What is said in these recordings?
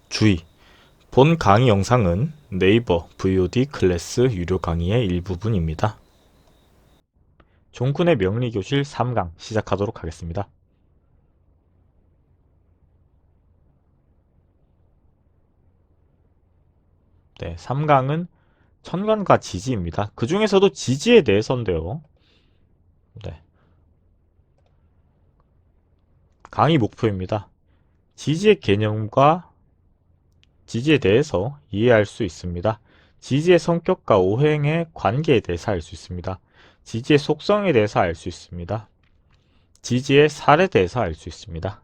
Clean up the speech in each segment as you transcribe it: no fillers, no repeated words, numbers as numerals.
주의! 본 강의 영상은 네이버 VOD 클래스 유료 강의의 일부분입니다. 종군의 명리교실 3강 시작하도록 하겠습니다. 네, 3강은 천간과 지지입니다. 그 중에서도 지지에 대해서인데요. 네, 강의 목표입니다. 지지의 개념과 지지에 대해서 이해할 수 있습니다. 지지의 성격과 오행의 관계에 대해서 알 수 있습니다. 지지의 속성에 대해서 알 수 있습니다. 지지의 살에 대해서 알 수 있습니다.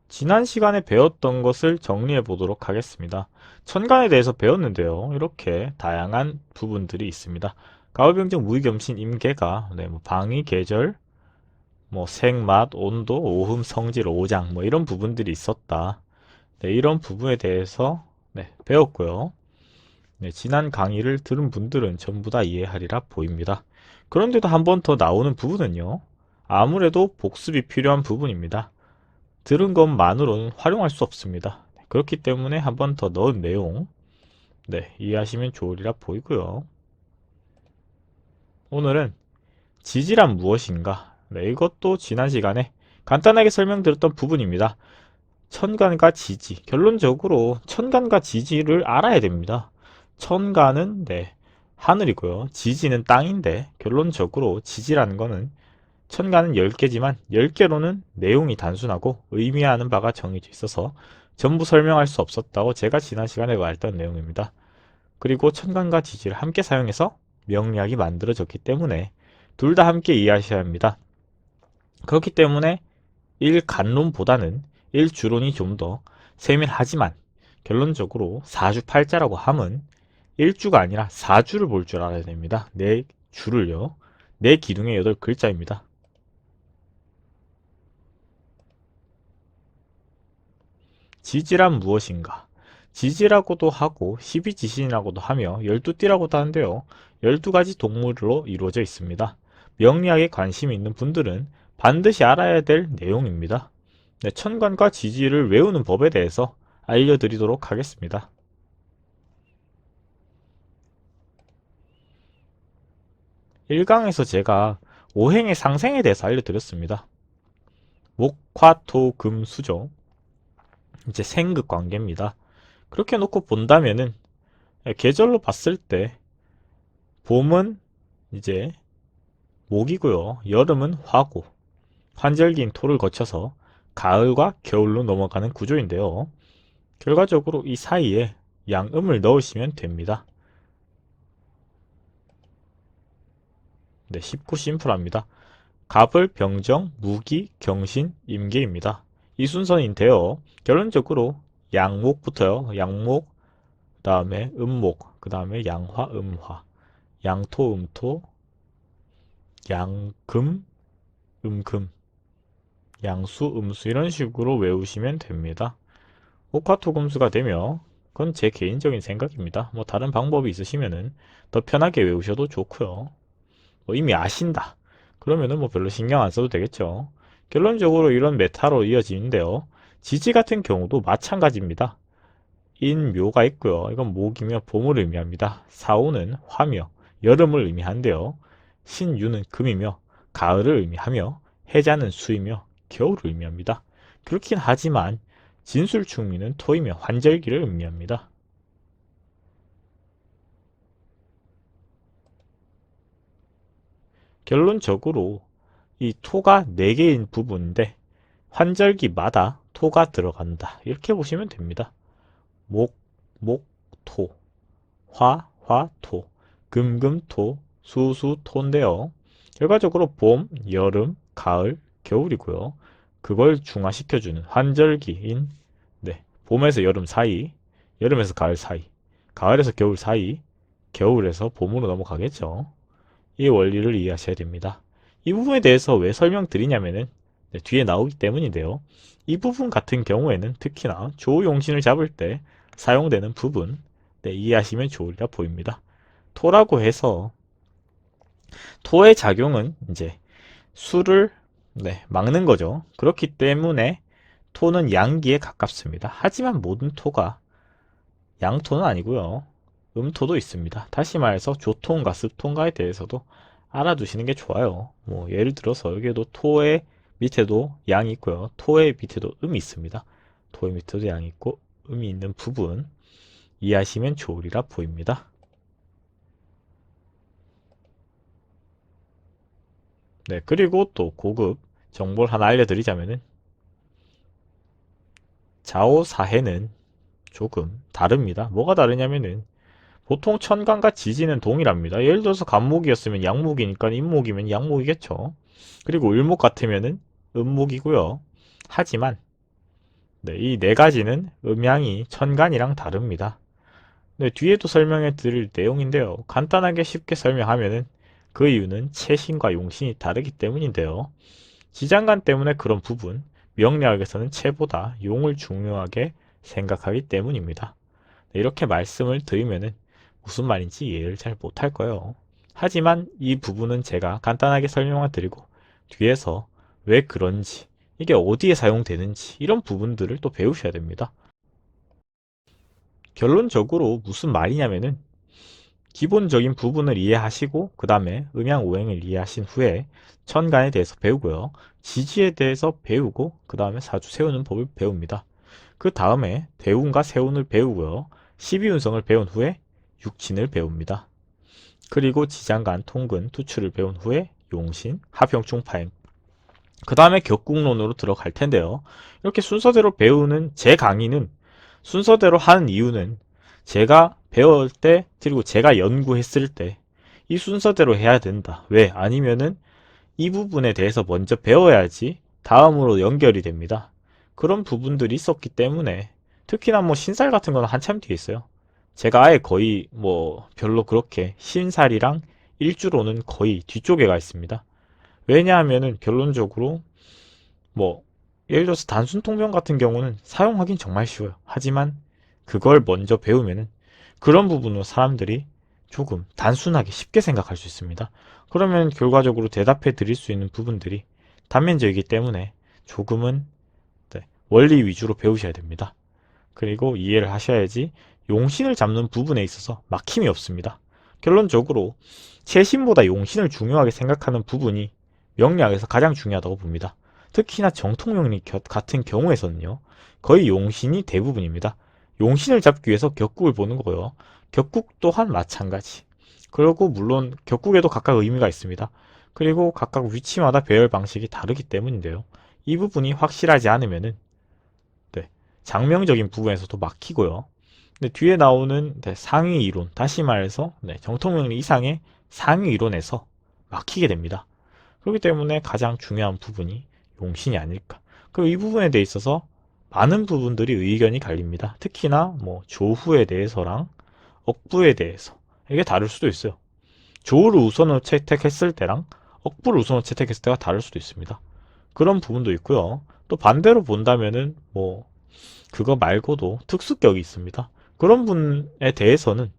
지난 시간에 배웠던 것을 정리해 보도록 하겠습니다. 천간에 대해서 배웠는데요. 이렇게 다양한 부분들이 있습니다. 가을병정, 무의겸신, 임계가 뭐 방위, 계절, 색, 맛, 온도, 오흠, 성질, 오장 이런 부분들이 있었다. 네, 이런 부분에 대해서 배웠고요. 지난 강의를 들은 분들은 전부 다 이해하리라 보입니다. 그런데도 한 번 더 나오는 부분은요. 아무래도 복습이 필요한 부분입니다. 들은 것만으로는 활용할 수 없습니다. 그렇기 때문에 한 번 더 넣은 내용 이해하시면 좋으리라 보이고요. 오늘은 지지란 무엇인가? 이것도 지난 시간에 간단하게 설명드렸던 부분입니다. 천간과 지지. 결론적으로 천간과 지지를 알아야 됩니다. 천간은 하늘이고요. 지지는 땅인데 결론적으로 지지라는 거는 천간은 10개지만 10개로는 내용이 단순하고 의미하는 바가 정해져 있어서 전부 설명할 수 없었다고 제가 지난 시간에 말했던 내용입니다. 그리고 천간과 지지를 함께 사용해서 명리학이 만들어졌기 때문에 둘 다 함께 이해하셔야 합니다. 그렇기 때문에 1간론보다는 1주론이 좀 더 세밀하지만 결론적으로 사주팔자라고 함은 1주가 아니라 4주를 볼 줄 알아야 됩니다. 네 줄을요. 네 기둥의 8글자입니다. 지지란 무엇인가? 지지라고도 하고 12지신이라고도 하며 12띠라고도 하는데요. 12가지 동물로 이루어져 있습니다. 명리학에 관심이 있는 분들은 반드시 알아야 될 내용입니다. 천간과 지지를 외우는 법에 대해서 알려드리도록 하겠습니다. 1강에서 제가 오행의 상생에 대해서 알려드렸습니다. 목, 화, 토, 금, 수죠. 이제 생극 관계입니다. 그렇게 놓고 본다면은 계절로 봤을 때 봄은 이제 목이고요. 여름은 화고, 환절기인 토를 거쳐서 가을과 겨울로 넘어가는 구조인데요. 결과적으로 이 사이에 양음을 넣으시면 됩니다. 쉽고 심플합니다. 갑을, 병정, 무기, 경신, 임계입니다. 이 순서인데요. 결론적으로 양목부터요. 양목, 그 다음에 음목, 그 다음에 양화, 음화, 양토, 음토, 양금, 음금, 양수, 음수 이런 식으로 외우시면 됩니다. 목화토금수가 되며 그건 제 개인적인 생각입니다. 다른 방법이 있으시면은 더 편하게 외우셔도 좋고요. 이미 아신다. 그러면은 별로 신경 안 써도 되겠죠. 결론적으로 이런 메타로 이어지는데요. 지지 같은 경우도 마찬가지입니다. 인묘가 있고요. 이건 목이며 봄을 의미합니다. 사오는 화며 여름을 의미한데요. 신유는 금이며 가을을 의미하며 해자는 수이며 겨울을 의미합니다. 그렇긴 하지만 진술충미는 토이며 환절기를 의미합니다. 결론적으로 이 토가 4개인 부분인데 환절기마다 토가 들어간다. 이렇게 보시면 됩니다. 목, 목, 토, 화, 화, 토, 금, 금, 토, 수, 수, 토인데요. 결과적으로 봄, 여름, 가을, 겨울이고요. 그걸 중화시켜주는 환절기인 봄에서 여름 사이, 여름에서 가을 사이, 가을에서 겨울 사이, 겨울에서 봄으로 넘어가겠죠. 이 원리를 이해하셔야 됩니다. 이 부분에 대해서 왜 설명드리냐면은 뒤에 나오기 때문인데요. 이 부분 같은 경우에는 특히나 조용신을 잡을 때 사용되는 부분 이해하시면 좋으리라 보입니다. 토라고 해서 토의 작용은 이제 수를 네, 막는 거죠. 그렇기 때문에 토는 양기에 가깝습니다. 하지만 모든 토가 양토는 아니고요. 음토도 있습니다. 다시 말해서 조토인가 습토인가에 대해서도 알아두시는 게 좋아요. 뭐 예를 들어서 여기에도 토의 밑에도 양이 있고요. 토의 밑에도 음이 있습니다. 토의 밑에도 양이 있고 음이 있는 부분 이해하시면 좋으리라 보입니다. 네, 그리고 또 고급 정보를 하나 알려드리자면은 좌오사해는 조금 다릅니다. 뭐가 다르냐면은 보통 천간과 지지는 동일합니다. 예를 들어서 간목이었으면 양목이니까 임목이면 양목이겠죠. 그리고 을목 같으면은 음목이고요. 하지만 네, 이 네 가지는 음양이 천간이랑 다릅니다. 네, 뒤에도 설명해 드릴 내용인데요. 간단하게 쉽게 설명하면은 그 이유는 채신과 용신이 다르기 때문인데요. 지장간 때문에 그런 부분, 명리학에서는 채보다 용을 중요하게 생각하기 때문입니다. 네, 이렇게 말씀을 드리면은 무슨 말인지 이해를 잘 못할 거예요. 하지만 이 부분은 제가 간단하게 설명을 드리고 뒤에서 왜 그런지, 이게 어디에 사용되는지 이런 부분들을 또 배우셔야 됩니다. 결론적으로 무슨 말이냐면은 기본적인 부분을 이해하시고 그 다음에 음양오행을 이해하신 후에 천간에 대해서 배우고요. 지지에 대해서 배우고 그 다음에 사주 세우는 법을 배웁니다. 그 다음에 대운과 세운을 배우고요. 12운성을 배운 후에 육친을 배웁니다. 그리고 지장간, 통근, 투출을 배운 후에 용신, 하병충, 파행. 그 다음에 격국론으로 들어갈 텐데요. 이렇게 순서대로 배우는 제 강의는 순서대로 하는 이유는 제가 배울 때, 그리고 제가 연구했을 때 이 순서대로 해야 된다. 왜? 아니면은 이 부분에 대해서 먼저 배워야지 다음으로 연결이 됩니다. 그런 부분들이 있었기 때문에 특히나 뭐 신살 같은 거는 한참 뒤에 있어요. 제가 아예 거의 뭐 별로 그렇게 신살이랑 일주로는 거의 뒤쪽에 가 있습니다. 왜냐하면은 결론적으로 뭐 예를 들어서 단순 통변 같은 경우는 사용하긴 정말 쉬워요. 하지만 그걸 먼저 배우면은 그런 부분으로 사람들이 조금 단순하게 쉽게 생각할 수 있습니다. 그러면 결과적으로 대답해 드릴 수 있는 부분들이 단면적이기 때문에 조금은 네, 원리 위주로 배우셔야 됩니다. 그리고 이해를 하셔야지 용신을 잡는 부분에 있어서 막힘이 없습니다. 결론적으로 채신보다 용신을 중요하게 생각하는 부분이 명리학에서 가장 중요하다고 봅니다. 특히나 정통명리 같은 경우에서는요. 거의 용신이 대부분입니다. 용신을 잡기 위해서 격국을 보는 거고요. 격국 또한 마찬가지. 그리고 물론 격국에도 각각 의미가 있습니다. 그리고 각각 위치마다 배열 방식이 다르기 때문인데요. 이 부분이 확실하지 않으면은 네, 장명적인 부분에서도 막히고요. 근데 뒤에 나오는 네, 상위 이론, 다시 말해서 네, 정통명리 이상의 상위 이론에서 막히게 됩니다. 그렇기 때문에 가장 중요한 부분이 용신이 아닐까. 그리고 이 부분에 대해 있어서 많은 부분들이 의견이 갈립니다. 특히나 뭐 조후에 대해서랑 억부에 대해서 이게 다를 수도 있어요. 조후를 우선으로 채택했을 때랑 억부를 우선으로 채택했을 때가 다를 수도 있습니다. 그런 부분도 있고요. 또 반대로 본다면은 뭐 그거 말고도 특수격이 있습니다. 그런 분에 대해서는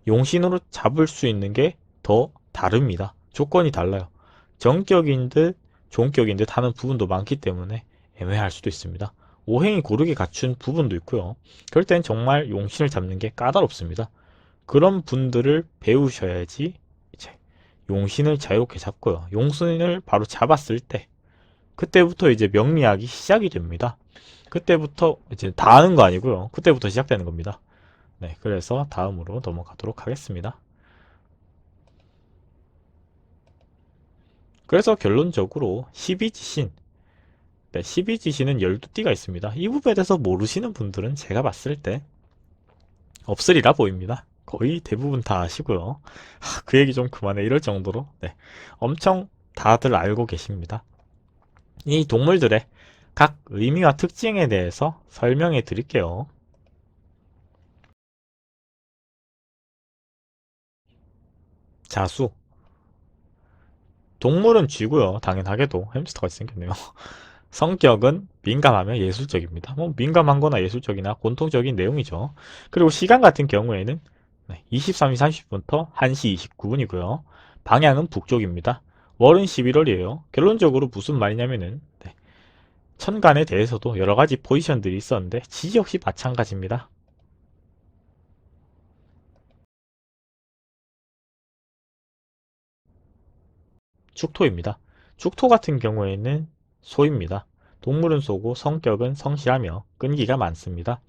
용신으로 잡을 수 있는 게 더 다릅니다. 조건이 달라요. 정격인 듯 종격인 듯 하는 부분도 많기 때문에 애매할 수도 있습니다. 오행이 고르게 갖춘 부분도 있고요. 그럴 땐 정말 용신을 잡는 게 까다롭습니다. 그런 분들을 배우셔야지 이제 용신을 자유롭게 잡고요. 용신을 바로 잡았을 때 그때부터 이제 명리학이 시작이 됩니다. 그때부터 이제 다 하는 거 아니고요. 그때부터 시작되는 겁니다. 네, 그래서 다음으로 넘어가도록 하겠습니다. 그래서 결론적으로 12지신, 네, 12지신은 12띠가 있습니다. 이 부분에 대해서 모르시는 분들은 제가 봤을 때 없으리라 보입니다. 거의 대부분 다 아시고요. 그 얘기 좀 그만해 이럴 정도로 네, 엄청 다들 알고 계십니다. 이 동물들의 각 의미와 특징에 대해서 설명해 드릴게요. 자수. 동물은 쥐고요. 당연하게도 햄스터가 생겼네요. 성격은 민감하며 예술적입니다. 뭐 민감한 거나 예술적이나 공통적인 내용이죠. 그리고 시간 같은 경우에는 23시 30분부터 1시 29분이고요. 방향은 북쪽입니다. 월은 11월이에요. 결론적으로 무슨 말이냐면은 천간에 대해서도 여러가지 포지션들이 있었는데 지지 역시 마찬가지입니다. 축토입니다. 축토 같은 경우에는 소입니다. 동물은 소고 성격은 성실하며 끈기가 많습니다.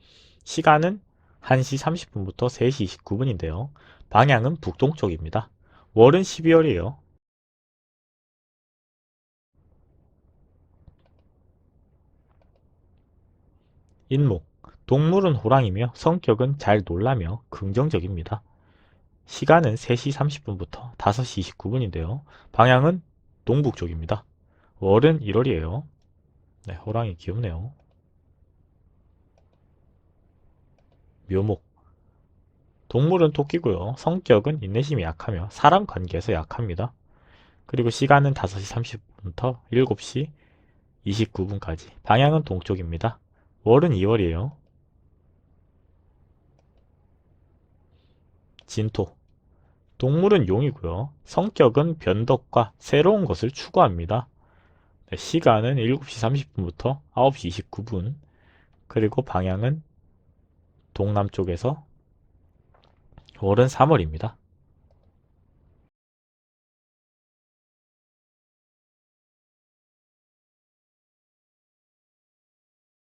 시간은 1시 30분부터 3시 29분인데요. 방향은 북동쪽입니다. 월은 12월이에요. 인목. 동물은 호랑이며 성격은 잘 놀라며 긍정적입니다. 시간은 3시 30분부터 5시 29분인데요. 방향은 동북쪽입니다. 월은 1월이에요. 네, 호랑이 귀엽네요. 묘목. 동물은 토끼고요. 성격은 인내심이 약하며 사람 관계에서 약합니다. 그리고 시간은 5시 30분부터 7시 29분까지. 방향은 동쪽입니다. 월은 2월이에요. 진토. 동물은 용이고요. 성격은 변덕과 새로운 것을 추구합니다. 네, 시간은 7시 30분부터 9시 29분. 그리고 방향은 동남쪽에서 월은 3월입니다.